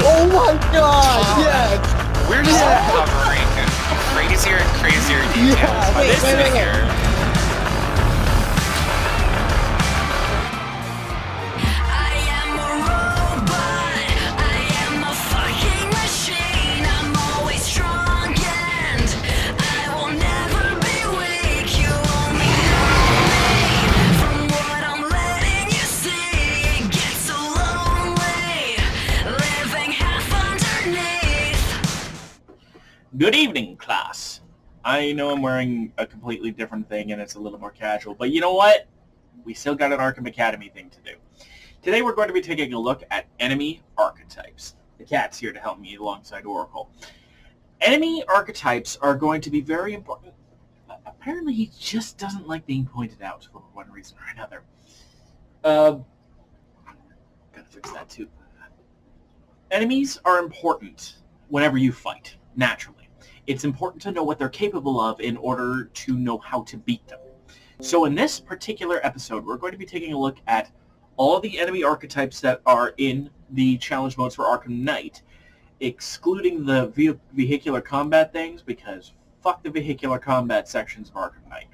Oh my god, yes! We're just uncovering crazier and crazier details by this figure. Good evening, class. I know I'm wearing a completely different thing and it's a little more casual, but you know what? We still got an Arkham Academy thing to do. Today we're going to be taking a look at enemy archetypes. The cat's here to help me alongside Oracle. Enemy archetypes are going to be very important. Apparently he just doesn't like being pointed out for one reason or another. Gotta fix that too. Enemies are important whenever you fight, naturally. It's important to know what they're capable of in order to know how to beat them. So in this particular episode, we're going to be taking a look at all the enemy archetypes that are in the challenge modes for Arkham Knight, excluding the vehicular combat things, because fuck the vehicular combat sections of Arkham Knight.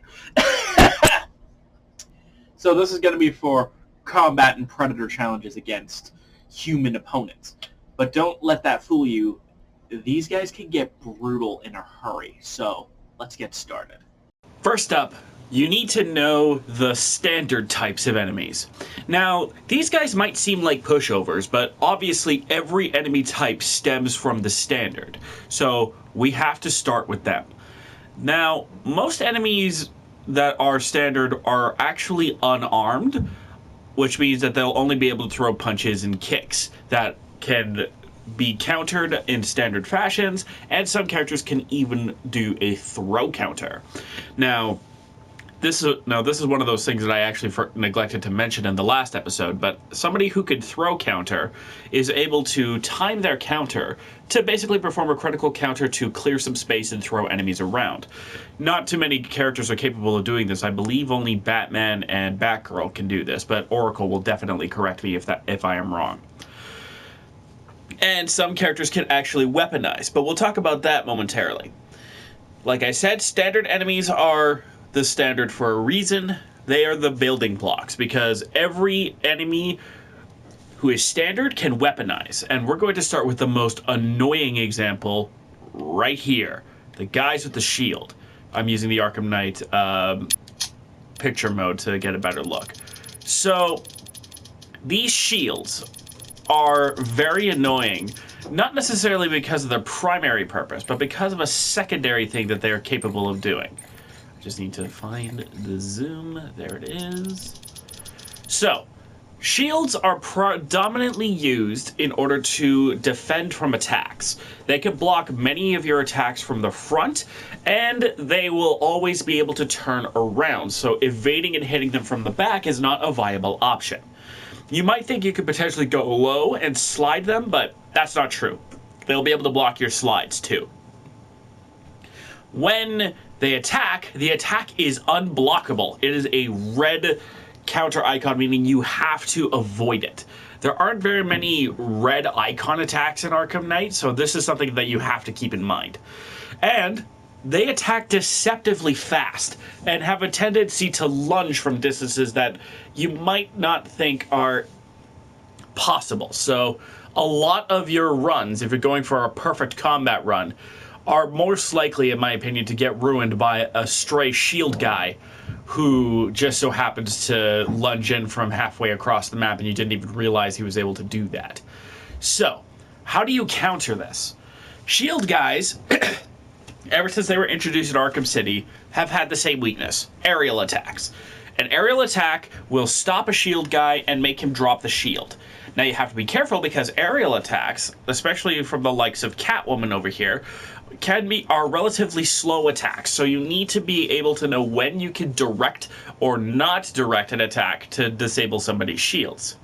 So this is going to be for combat and predator challenges against human opponents. But don't let that fool you. These guys can get brutal in a hurry, so let's get started. First up, you need to know the standard types of enemies. Now, these guys might seem like pushovers, but obviously every enemy type stems from the standard, so we have to start with them. Now, most enemies that are standard are actually unarmed, which means that they'll only be able to throw punches and kicks that can be countered in standard fashions, and some characters can even do a throw counter. Now, this is one of those things that I actually neglected to mention in the last episode, but somebody who could throw counter is able to time their counter to basically perform a critical counter to clear some space and throw enemies around. Not too many characters are capable of doing this. I believe only Batman and Batgirl can do this, but Oracle will definitely correct me if I am wrong. And some characters can actually weaponize, but we'll talk about that momentarily. Like I said, standard enemies are the standard for a reason. They are the building blocks, because every enemy who is standard can weaponize. And we're going to start with the most annoying example right here. The guys with the shield. I'm using the Arkham Knight picture mode to get a better look. So, these shields are very annoying, not necessarily because of their primary purpose, but because of a secondary thing that they are capable of doing. I just need to find the zoom. There it is. So, shields are predominantly used in order to defend from attacks. They can block many of your attacks from the front, and they will always be able to turn around, so evading and hitting them from the back is not a viable option. You might think you could potentially go low and slide them, but that's not true. They'll be able to block your slides too. When they attack, the attack is unblockable. It is a red counter icon, meaning you have to avoid it. There aren't very many red icon attacks in Arkham Knight, so this is something that you have to keep in mind. And they attack deceptively fast and have a tendency to lunge from distances that you might not think are possible. So a lot of your runs, if you're going for a perfect combat run, are most likely, in my opinion, to get ruined by a stray shield guy who just so happens to lunge in from halfway across the map and you didn't even realize he was able to do that. So, how do you counter this? Shield guys, ever since they were introduced in Arkham City, have had the same weakness: aerial attacks. An aerial attack will stop a shield guy and make him drop the shield. Now you have to be careful, because aerial attacks, especially from the likes of Catwoman over here, are relatively slow attacks. So you need to be able to know when you can direct or not direct an attack to disable somebody's shields.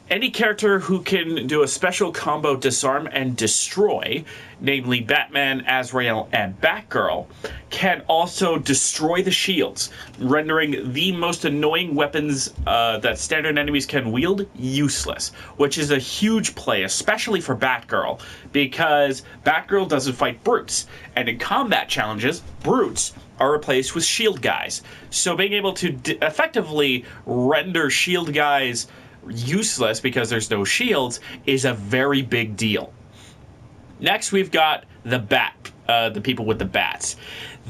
Any character who can do a special combo disarm and destroy, namely Batman, Azrael, and Batgirl, can also destroy the shields, rendering the most annoying weapons that standard enemies can wield useless, which is a huge play, especially for Batgirl, because Batgirl doesn't fight brutes, and in combat challenges, brutes are replaced with shield guys. So being able to effectively render shield guys useless because there's no shields is a very big deal. Next, we've got the people with the bats.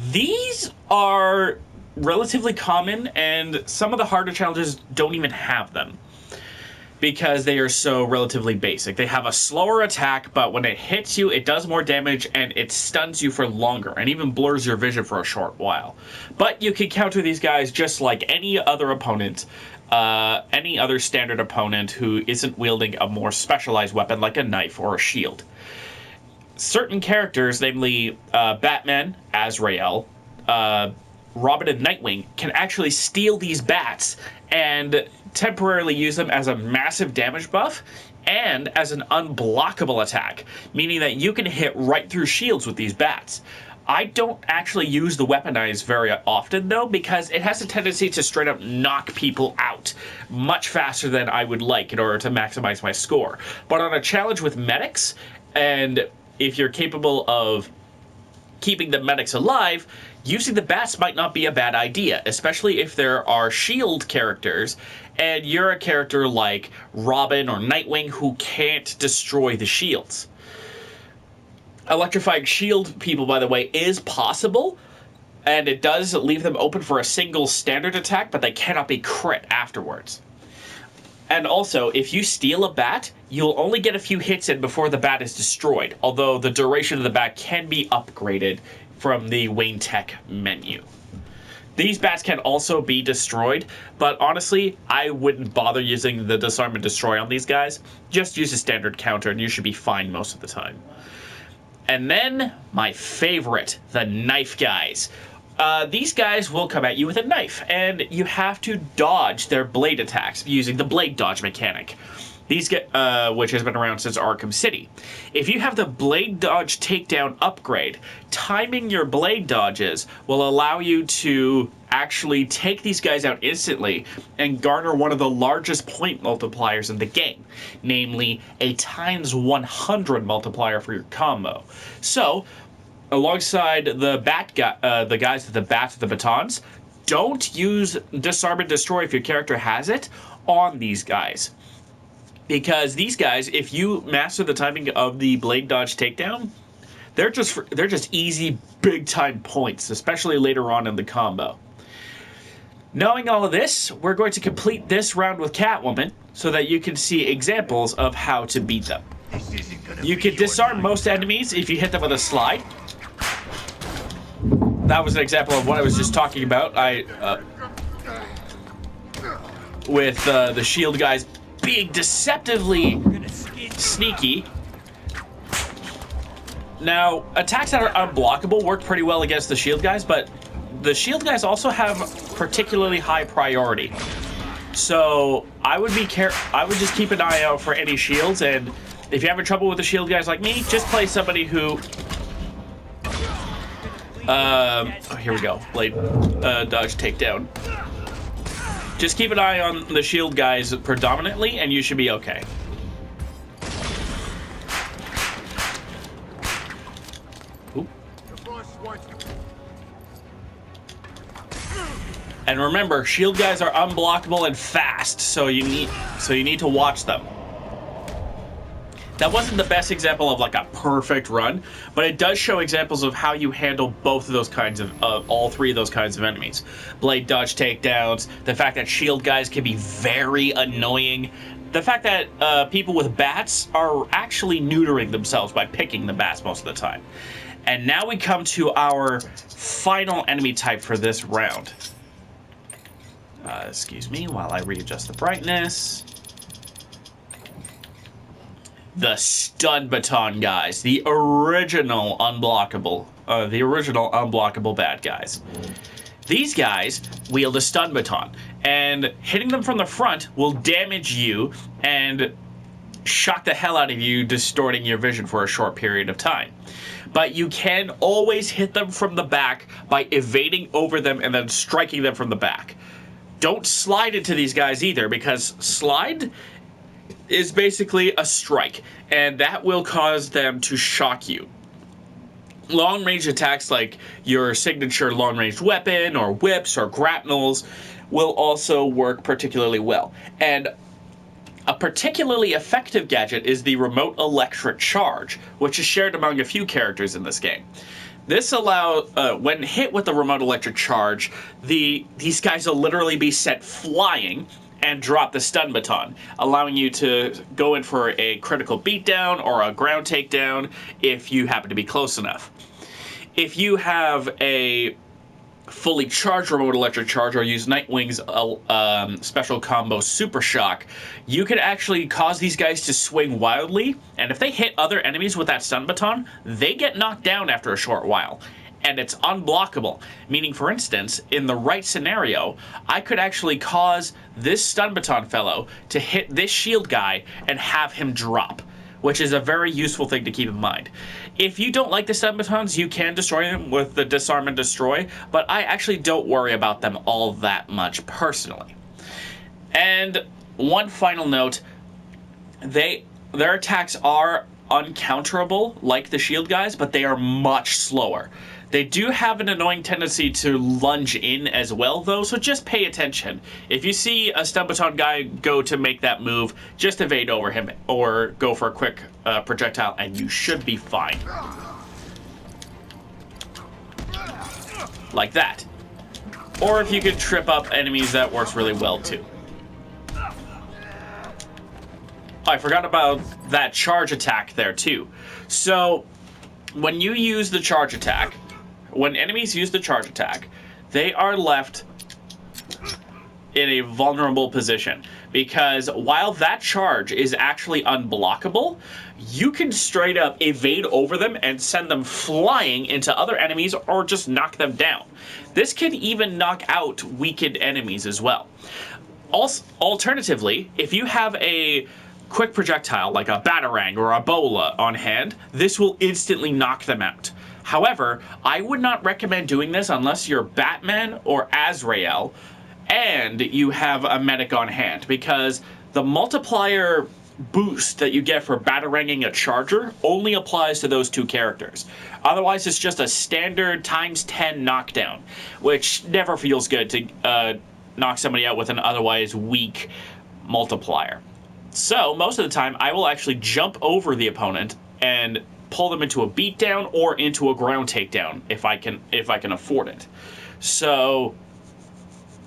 These are relatively common, and some of the harder challenges don't even have them because they are so relatively basic. They have a slower attack, but when it hits you, it does more damage and it stuns you for longer and even blurs your vision for a short while. But you can counter these guys just like any other opponent, any other standard opponent who isn't wielding a more specialized weapon like a knife or a shield. Certain characters, namely Batman, Azrael, Robin, and Nightwing, can actually steal these bats and temporarily use them as a massive damage buff and as an unblockable attack, meaning that you can hit right through shields with these bats. I don't actually use the weaponize very often, though, because it has a tendency to straight up knock people out much faster than I would like in order to maximize my score. But on a challenge with medics, and if you're capable of keeping the medics alive, using the bats might not be a bad idea, especially if there are shield characters and you're a character like Robin or Nightwing who can't destroy the shields. Electrifying shield people, by the way, is possible, and it does leave them open for a single standard attack, but they cannot be crit afterwards. And also, if you steal a bat, you'll only get a few hits in before the bat is destroyed, although the duration of the bat can be upgraded from the Wayne Tech menu. These bats can also be destroyed, but honestly, I wouldn't bother using the disarm and destroy on these guys. Just use a standard counter and you should be fine most of the time. And then, my favorite, the knife guys. These guys will come at you with a knife, and you have to dodge their blade attacks using the blade dodge mechanic. These which has been around since Arkham City. If you have the blade dodge takedown upgrade, timing your blade dodges will allow you to actually take these guys out instantly and garner one of the largest point multipliers in the game, namely a ×100 multiplier for your combo. So, alongside the guys with the bats with the batons, don't use disarm and destroy if your character has it on these guys. Because these guys, if you master the timing of the blade dodge takedown, they're just easy big time points, especially later on in the combo. Knowing all of this, we're going to complete this round with Catwoman so that you can see examples of how to beat them. You can disarm most enemies if you hit them with a slide. That was an example of what I was just talking about. With the shield guys being deceptively sneaky. Now, attacks that are unblockable work pretty well against the shield guys, but the shield guys also have particularly high priority. So I would just keep an eye out for any shields, and if you're having trouble with the shield guys like me, just play somebody who here we go. Blade dodge takedown. Just keep an eye on the shield guys predominantly, and you should be okay. Ooh. And remember, shield guys are unblockable and fast, so you need to watch them. That wasn't the best example of like a perfect run, but it does show examples of how you handle both of those kinds of, all three of those kinds of enemies. Blade dodge takedowns, the fact that shield guys can be very annoying, the fact that people with bats are actually neutering themselves by picking the bats most of the time. And now we come to our final enemy type for this round. Excuse me while I readjust the brightness. The stun baton guys, the original unblockable bad guys. These guys wield a stun baton, and hitting them from the front will damage you and shock the hell out of you, distorting your vision for a short period of time. But you can always hit them from the back by evading over them and then striking them from the back. Don't slide into these guys either, because slide is basically a strike, and that will cause them to shock you. Long-range attacks like your signature long-range weapon or whips or grapnels will also work particularly well. And a particularly effective gadget is the remote electric charge, which is shared among a few characters in this game. This allows, when hit with the remote electric charge, these guys will literally be sent flying and drop the stun baton, allowing you to go in for a critical beatdown or a ground takedown if you happen to be close enough. If you have a fully charged remote electric charge or use Nightwing's special combo Super Shock, you can actually cause these guys to swing wildly, and if they hit other enemies with that stun baton, they get knocked down after a short while. And it's unblockable, meaning, for instance, in the right scenario, I could actually cause this stun baton fellow to hit this shield guy and have him drop, which is a very useful thing to keep in mind. If you don't like the stun batons, you can destroy them with the disarm and destroy, but I actually don't worry about them all that much personally. And one final note, their attacks are uncounterable like the shield guys, but they are much slower. They do have an annoying tendency to lunge in as well, though, so just pay attention. If you see a stun baton guy go to make that move, just evade over him or go for a quick projectile, and you should be fine. Like that. Or if you could trip up enemies, that works really well, too. I forgot about that charge attack there, too. So, when you use the charge attack, when enemies use the charge attack, they are left in a vulnerable position, because while that charge is actually unblockable, you can straight up evade over them and send them flying into other enemies or just knock them down. This can even knock out weakened enemies as well. Also, alternatively, if you have a quick projectile like a Batarang or a Bola on hand, this will instantly knock them out. However, I would not recommend doing this unless you're Batman or Azrael and you have a medic on hand, because the multiplier boost that you get for Bataranging a charger only applies to those two characters. Otherwise, it's just a standard ×10 knockdown, which never feels good to knock somebody out with an otherwise weak multiplier. So, most of the time, I will actually jump over the opponent and pull them into a beatdown or into a ground takedown if I can afford it. So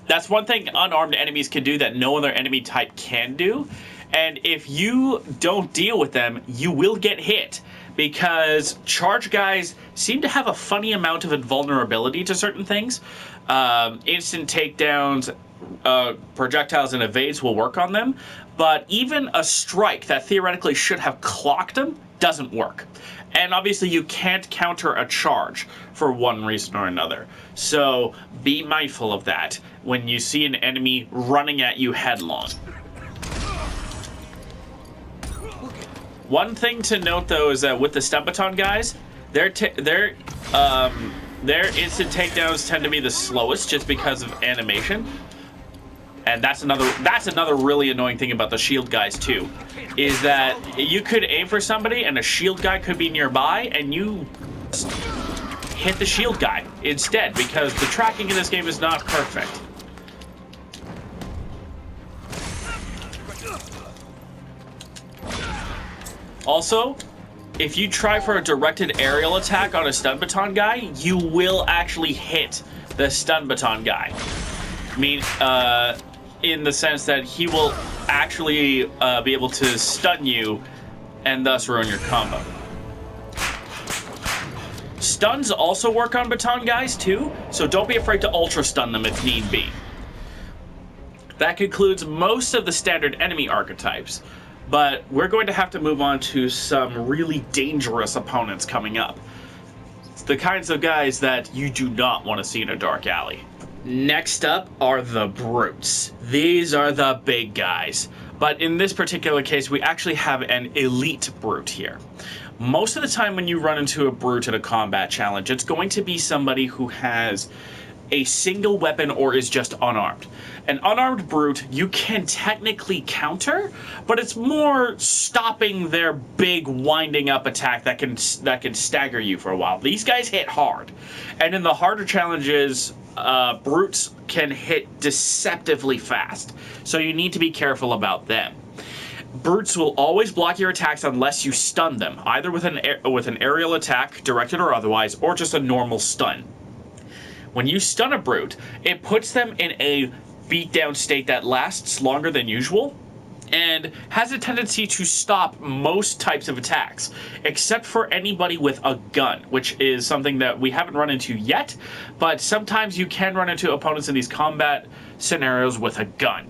that's one thing unarmed enemies can do that no other enemy type can do. And if you don't deal with them, you will get hit, because charge guys seem to have a funny amount of invulnerability to certain things. Instant takedowns, projectiles, and evades will work on them, but even a strike that theoretically should have clocked them doesn't work. And obviously you can't counter a charge for one reason or another. So be mindful of that when you see an enemy running at you headlong. One thing to note, though, is that with the stun baton guys, their instant takedowns tend to be the slowest just because of animation. And that's another really annoying thing about the shield guys too, is that you could aim for somebody and a shield guy could be nearby and you hit the shield guy instead, because the tracking in this game is not perfect. Also, if you try for a directed aerial attack on a stun baton guy, you will actually hit the stun baton guy. I mean, in the sense that he will actually be able to stun you and thus ruin your combo. Stuns also work on baton guys too, so don't be afraid to ultra stun them if need be. That concludes most of the standard enemy archetypes, but we're going to have to move on to some really dangerous opponents coming up. It's the kinds of guys that you do not want to see in a dark alley. Next up are the Brutes. These are the big guys. But in this particular case, we actually have an elite Brute here. Most of the time when you run into a Brute in a combat challenge, it's going to be somebody who has a single weapon or is just unarmed. An unarmed Brute you can technically counter, but it's more stopping their big winding up attack that can stagger you for a while. These guys hit hard, and in the harder challenges, Brutes can hit deceptively fast, so you need to be careful about them. Brutes will always block your attacks unless you stun them, either with an aerial attack, directed or otherwise, or just a normal stun. When you stun a Brute, it puts them in a beatdown state that lasts longer than usual and has a tendency to stop most types of attacks, except for anybody with a gun, which is something that we haven't run into yet, but sometimes you can run into opponents in these combat scenarios with a gun.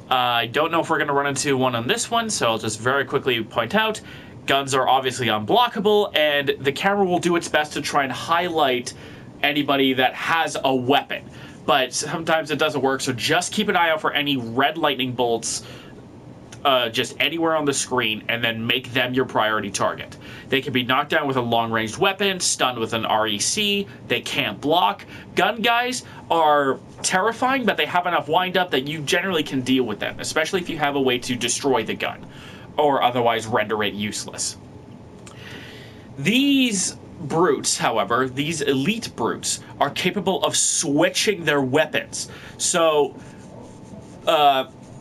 I don't know if we're going to run into one on this one, so I'll just very quickly point out, guns are obviously unblockable, and the camera will do its best to try and highlight anybody that has a weapon, but sometimes it doesn't work, so just keep an eye out for any red lightning bolts just anywhere on the screen, and then make them your priority target. They can be knocked down with a long-ranged weapon, stunned with an REC, they can't block. Gun guys are terrifying, but they have enough wind-up that you generally can deal with them, especially if you have a way to destroy the gun, or otherwise render it useless. These Brutes, however, these elite Brutes, are capable of switching their weapons. So,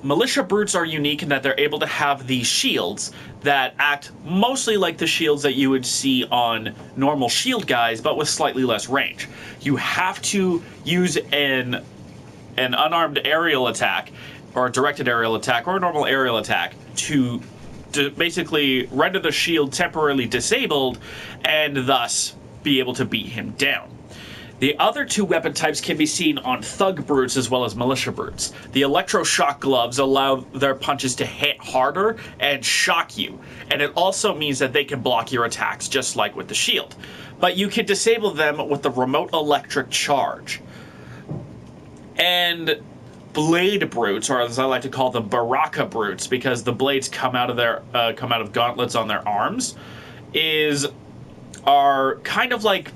Militia Brutes are unique in that they're able to have these shields that act mostly like the shields that you would see on normal shield guys, but with slightly less range. You have to use an unarmed aerial attack, or a directed aerial attack, or a normal aerial attack to basically render the shield temporarily disabled and thus be able to beat him down. The other two weapon types can be seen on Thug Brutes as well as Militia Brutes. The Electroshock Gloves allow their punches to hit harder and shock you, and it also means that they can block your attacks just like with the shield. But you can disable them with the Remote Electric Charge. And Blade Brutes, or as I like to call them, Baraka Brutes, because the blades come out of gauntlets on their arms, are kind of like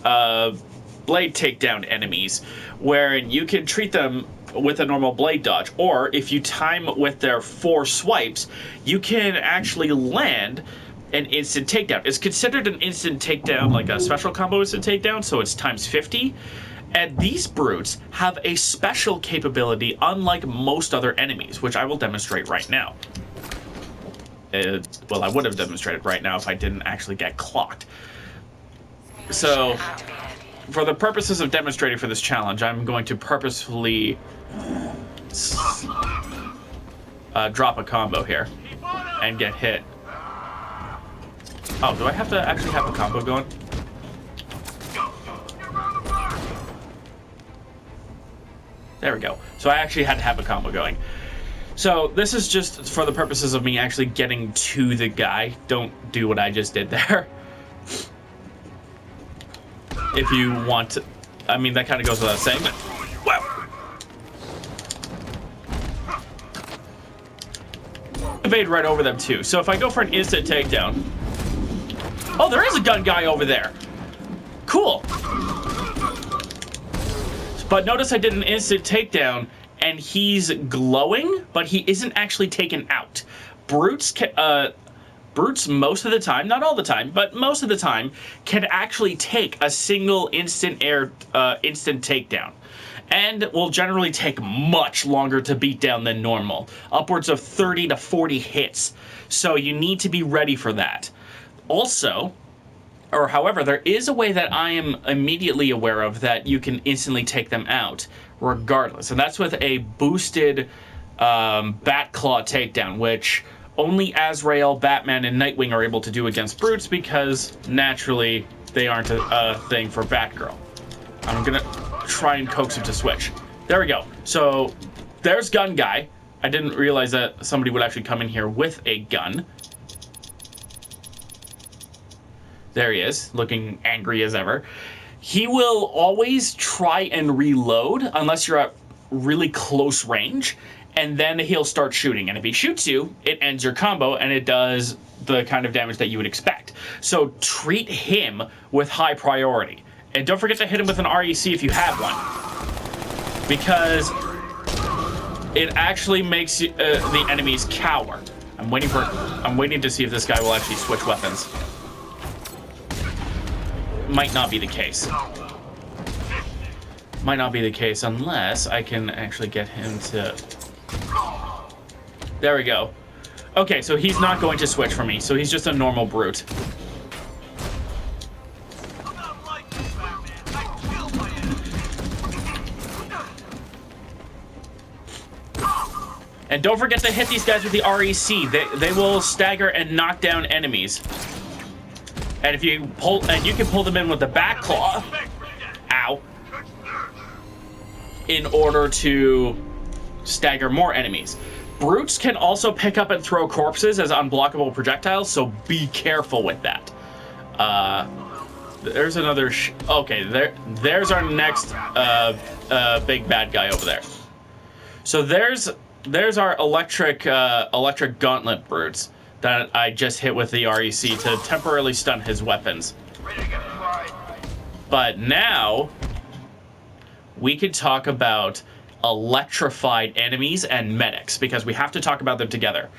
blade takedown enemies, wherein you can treat them with a normal blade dodge, or if you time with their 4 swipes, you can actually land an instant takedown. It's considered an instant takedown, like a special combo instant takedown, so it's times 50. And these Brutes have a special capability unlike most other enemies, which I will demonstrate right now. Well, I would have demonstrated right now if I didn't actually get clocked. So, for the purposes of demonstrating for this challenge, I'm going to purposefully drop a combo here and get hit. Oh, do I have to actually have a combo going? There we go. So I actually had to have a combo going. So this is just for the purposes of me actually getting to the guy. Don't do what I just did there. If you want to, I mean, that kind of goes without saying, but wow. Evade right over them too. So if I go for an instant takedown, oh, there is a gun guy over there. Cool. But notice I did an instant takedown, and he's glowing, but he isn't actually taken out. Brutes most of the time, not all the time, but most of the time, can actually take a single instant takedown, and will generally take much longer to beat down than normal, upwards of 30 to 40 hits. So you need to be ready for that. Also, or however, there is a way that I am immediately aware of that you can instantly take them out, regardless. And that's with a boosted Bat Claw takedown, which only Azrael, Batman, and Nightwing are able to do against Brutes because, naturally, they aren't a thing for Batgirl. I'm going to try and coax him to switch. There we go. So, there's Gun Guy. I didn't realize that somebody would actually come in here with a gun. There he is, looking angry as ever. He will always try and reload unless you're at really close range, and then he'll start shooting. And if he shoots you, it ends your combo, and it does the kind of damage that you would expect. So treat him with high priority. And don't forget to hit him with an REC if you have one, because it actually makes the enemies cower. I'm waiting to see if this guy will actually switch weapons. Might not be the case. Might not be the case unless I can actually get him to... There we go. Okay, so he's not going to switch for me, so he's just a normal brute. And don't forget to hit these guys with the REC. They will stagger and knock down enemies. And if you pull, and you can pull them in with the back claw, ow, in order to stagger more enemies. Brutes can also pick up and throw corpses as unblockable projectiles, so be careful with that. There's another. Okay, there's our next big bad guy over there. So there's our electric Gauntlet Brutes that I just hit with the REC to temporarily stun his weapons. But now we could talk about electrified enemies and medics, because we have to talk about them together.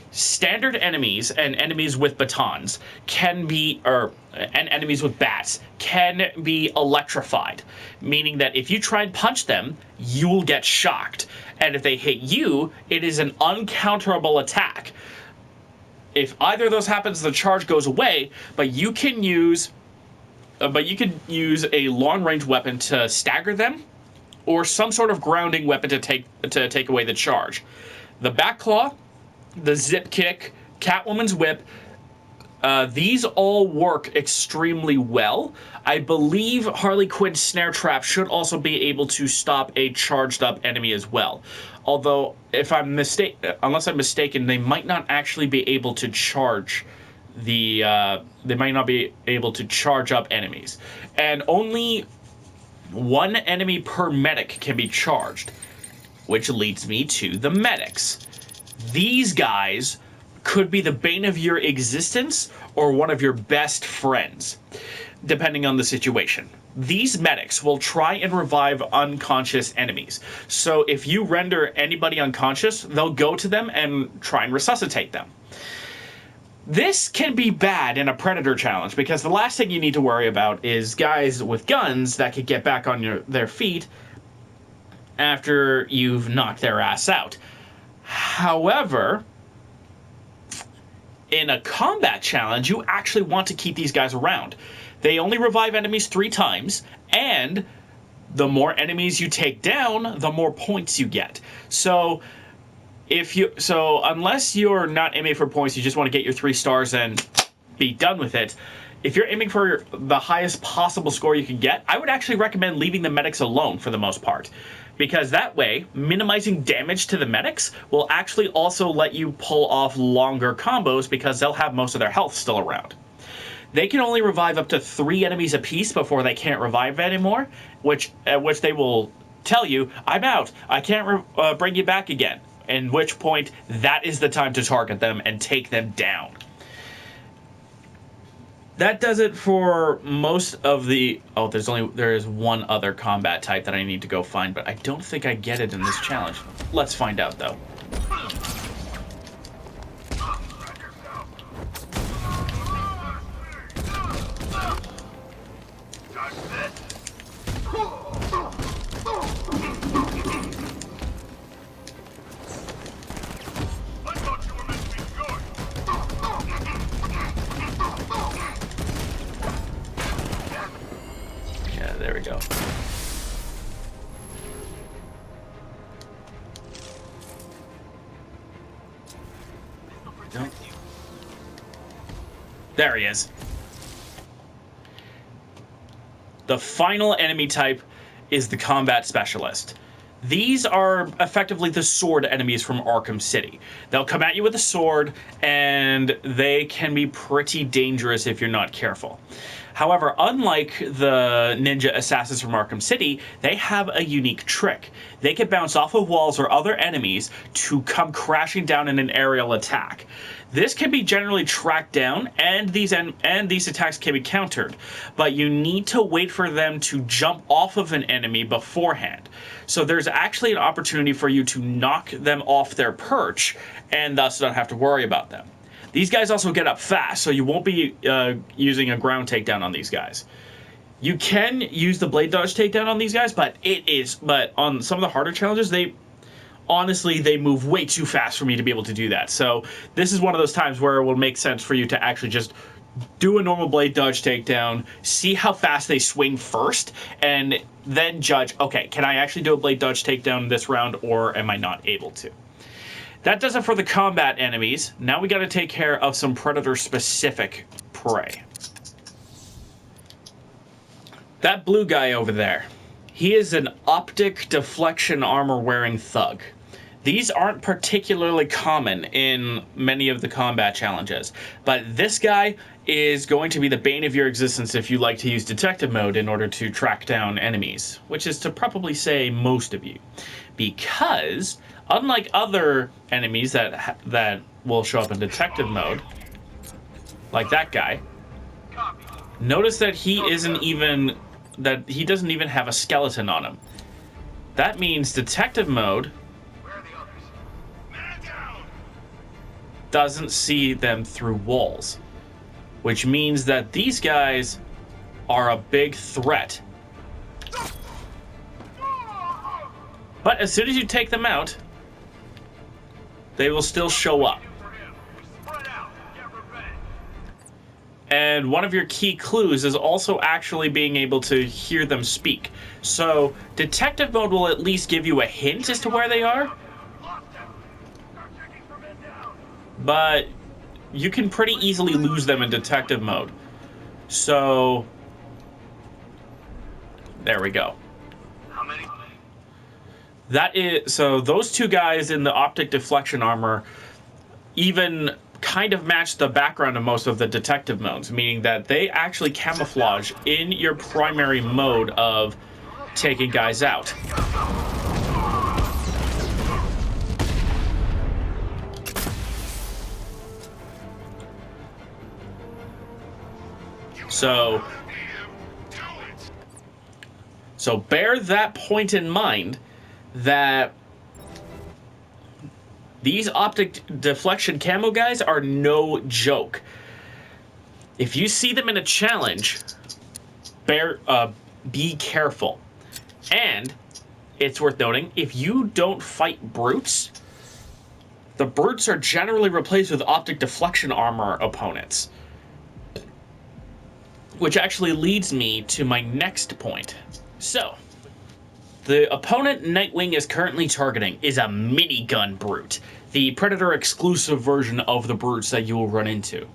Standard enemies and enemies with batons can be, and enemies with bats can be electrified, meaning that if you try and punch them, you will get shocked. And if they hit you, it is an uncounterable attack. If either of those happens, the charge goes away, but you can use a long-range weapon to stagger them, or some sort of grounding weapon to take away the charge. The back claw, the zip kick, Catwoman's whip, these all work extremely well. I believe Harley Quinn's snare trap should also be able to stop a charged up enemy as well. Although, unless I'm mistaken, they might not actually be able to charge they might not be able to charge up enemies. And only one enemy per medic can be charged, which leads me to the medics. These guys could be the bane of your existence or one of your best friends, depending on the situation. These medics will try and revive unconscious enemies. So if you render anybody unconscious, they'll go to them and try and resuscitate them. This can be bad in a Predator challenge, because the last thing you need to worry about is guys with guns that could get back on their feet after you've knocked their ass out. However, in a combat challenge, you actually want to keep these guys around. They only revive enemies 3 times, and the more enemies you take down, the more points you get. So unless you're not aiming for points, you just want to get your 3 stars and be done with it. If you're aiming for the highest possible score you can get, I would actually recommend leaving the medics alone for the most part. Because that way, minimizing damage to the medics will actually also let you pull off longer combos, because they'll have most of their health still around. They can only revive up to 3 enemies apiece before they can't revive anymore, which they will tell you, I'm out, I can't bring you back again. In which point, that is the time to target them and take them down. That does it for most of the... Oh, there is one other combat type that I need to go find, but I don't think I get it in this challenge. Let's find out, though. There we go. No. There he is. The final enemy type is the Combat Specialist. These are effectively the sword enemies from Arkham City. They'll come at you with a sword, and they can be pretty dangerous if you're not careful. However, unlike the ninja assassins from Arkham City, they have a unique trick. They can bounce off of walls or other enemies to come crashing down in an aerial attack. This can be generally tracked down, and these attacks can be countered, but you need to wait for them to jump off of an enemy beforehand. So there's actually an opportunity for you to knock them off their perch, and thus not have to worry about them. These guys also get up fast, so you won't be using a ground takedown on these guys. You can use the blade dodge takedown on these guys, but on some of the harder challenges, honestly, they move way too fast for me to be able to do that. So this is one of those times where it will make sense for you to actually just do a normal blade dodge takedown, see how fast they swing first, and then judge, okay, can I actually do a blade dodge takedown this round, or am I not able to? That does it for the combat enemies. Now we got to take care of some Predator-specific prey. That blue guy over there, he is an optic deflection armor-wearing thug. These aren't particularly common in many of the combat challenges, but this guy is going to be the bane of your existence if you like to use detective mode in order to track down enemies, which is to probably say most of you. Because, unlike other enemies that will show up in detective mode, like that guy, notice that he doesn't even have a skeleton on him. That means detective mode doesn't see them through walls, which means that these guys are a big threat. But as soon as you take them out, they will still show up. And one of your key clues is also actually being able to hear them speak. So detective mode will at least give you a hint as to where they are, but you can pretty easily lose them in detective mode. So there we go. So those two guys in the optic deflection armor even kind of match the background of most of the detective modes, meaning that they actually camouflage in your primary mode of taking guys out. So bear that point in mind, that these optic deflection camo guys are no joke. If you see them in a challenge, be careful. And it's worth noting, if you don't fight brutes, the brutes are generally replaced with optic deflection armor opponents. Which actually leads me to my next point. So, the opponent Nightwing is currently targeting is a Minigun Brute, the Predator exclusive version of the brutes that you will run into.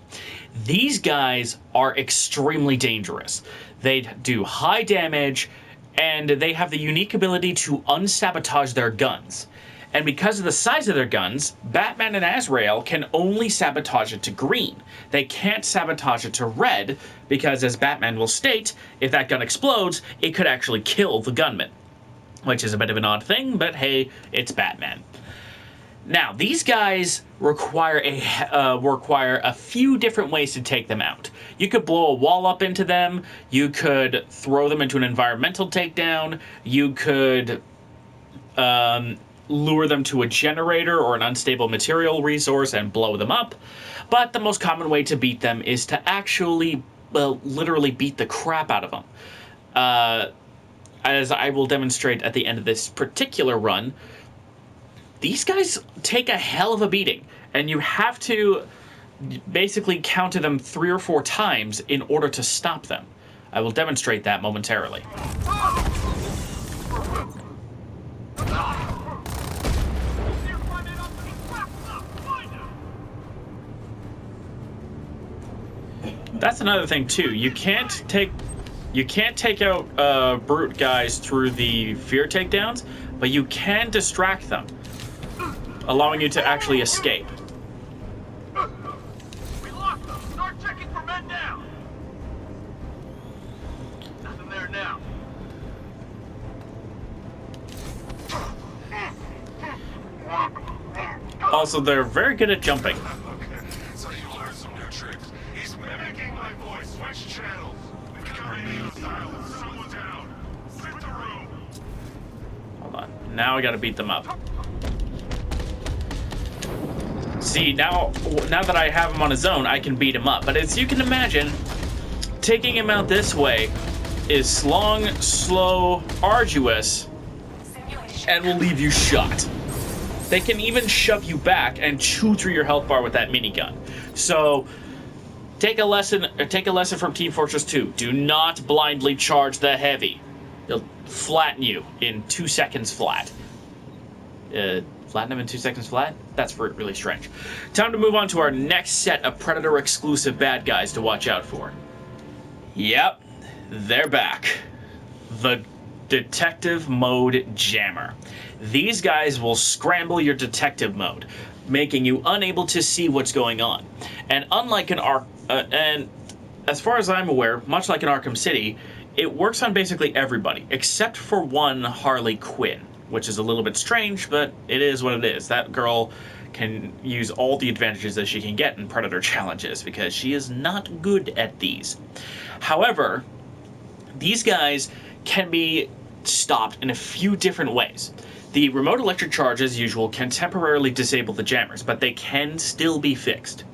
These guys are extremely dangerous. They do high damage, and they have the unique ability to unsabotage their guns. And because of the size of their guns, Batman and Azrael can only sabotage it to green. They can't sabotage it to red, because as Batman will state, if that gun explodes, it could actually kill the gunman. Which is a bit of an odd thing, but hey, it's Batman. Now, these guys require a few different ways to take them out. You could blow a wall up into them, you could throw them into an environmental takedown, you could lure them to a generator or an unstable material resource and blow them up. But the most common way to beat them is to actually, literally beat the crap out of them. As I will demonstrate at the end of this particular run, these guys take a hell of a beating, and you have to basically counter them 3 or 4 times in order to stop them. I will demonstrate that momentarily. That's another thing too. You can't take out brute guys through the fear takedowns, but you can distract them, allowing you to actually escape. We lost them. Start checking for men down. Also, they're very good at jumping. So you learned some new tricks. He's mimicking my voice. Switch channels. We've got radio silence. Someone down. Split the room. Hold on. Now I gotta beat them up. See, now that I have him on his own, I can beat him up. But as you can imagine, taking him out this way is long, slow, arduous, and will leave you shot. They can even shove you back and chew through your health bar with that minigun. So, take a lesson from Team Fortress 2. Do not blindly charge the heavy. It'll flatten you in 2 seconds flat. Flatten him in 2 seconds flat? That's really strange. Time to move on to our next set of Predator exclusive bad guys to watch out for. Yep, they're back. The Detective Mode Jammer. These guys will scramble your detective mode, making you unable to see what's going on. And unlike and as far as I'm aware, much like in Arkham City, it works on basically everybody, except for one Harley Quinn, which is a little bit strange, but it is what it is. That girl can use all the advantages that she can get in Predator challenges, because she is not good at these. However, these guys can be stopped in a few different ways. The remote electric charge, as usual, can temporarily disable the jammers, but they can still be fixed.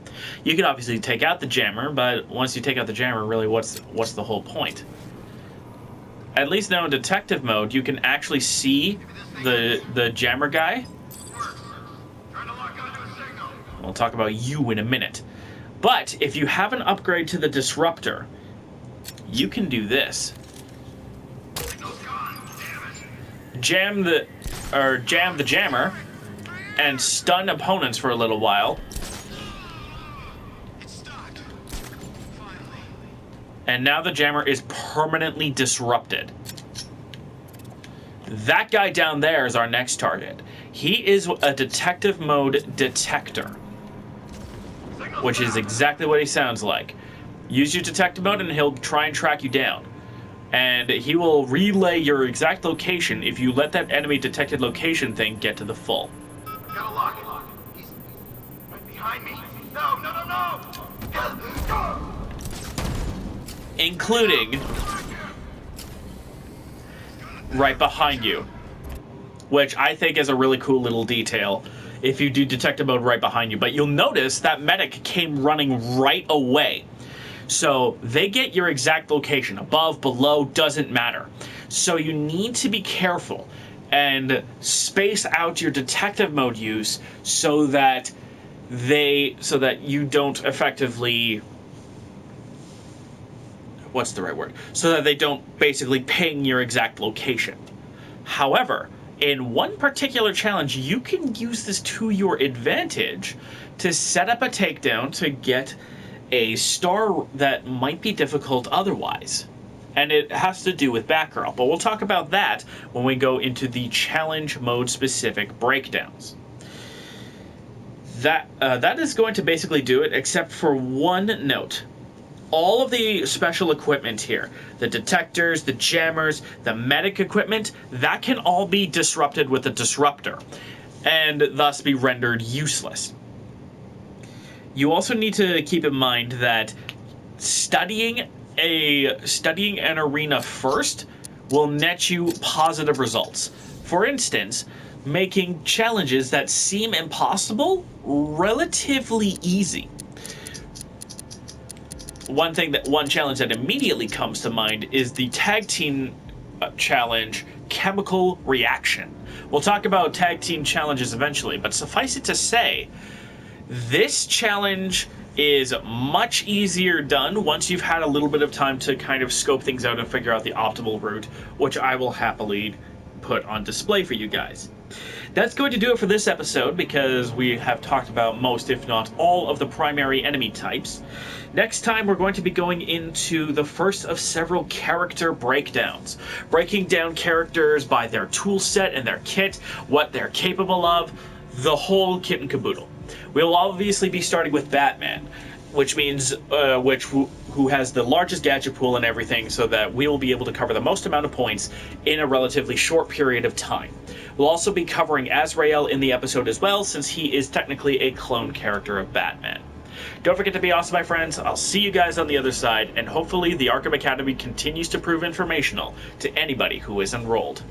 You can obviously take out the jammer, but once you take out the jammer, really, what's the whole point? At least now in detective mode, you can actually see the jammer guy. We'll talk about you in a minute. But if you have an upgrade to the disruptor, you can do this. Jam the jammer and stun opponents for a little while. And now the jammer is permanently disrupted. That guy down there is our next target. He is a detective mode detector, which is exactly what he sounds like. Use your detective mode and he'll try and track you down. And he will relay your exact location if you let that enemy detected location thing get to the full. Gotta lock it. He's right behind me. No, no, no, no! Including right behind you, which I think is a really cool little detail if you do detective mode right behind you. But you'll notice that medic came running right away. So they get your exact location. Above, below, doesn't matter. So you need to be careful and space out your detective mode use so that you don't effectively... What's the right word? So that they don't basically ping your exact location. However, in one particular challenge, you can use this to your advantage to set up a takedown to get a star that might be difficult otherwise. And it has to do with Batgirl, but we'll talk about that when we go into the challenge mode specific breakdowns. That is going to basically do it, except for one note. All of the special equipment here, the detectors, the jammers, the medic equipment, that can all be disrupted with a disruptor, and thus be rendered useless. You also need to keep in mind that studying an arena first will net you positive results. For instance, making challenges that seem impossible relatively easy. One challenge that immediately comes to mind is the tag team challenge, Chemical Reaction. We'll talk about tag team challenges eventually, but suffice it to say, this challenge is much easier done once you've had a little bit of time to kind of scope things out and figure out the optimal route, which I will happily put on display for you guys. That's going to do it for this episode, because we have talked about most, if not all, of the primary enemy types. Next time, we're going to be going into the first of several character breakdowns, breaking down characters by their tool set and their kit, what they're capable of, the whole kit and caboodle. We'll obviously be starting with Batman, which means who has the largest gadget pool and everything, so that we will be able to cover the most amount of points in a relatively short period of time. We'll also be covering Azrael in the episode as well, since he is technically a clone character of Batman. Don't forget to be awesome, my friends. I'll see you guys on the other side, and hopefully the Arkham Academy continues to prove informational to anybody who is enrolled.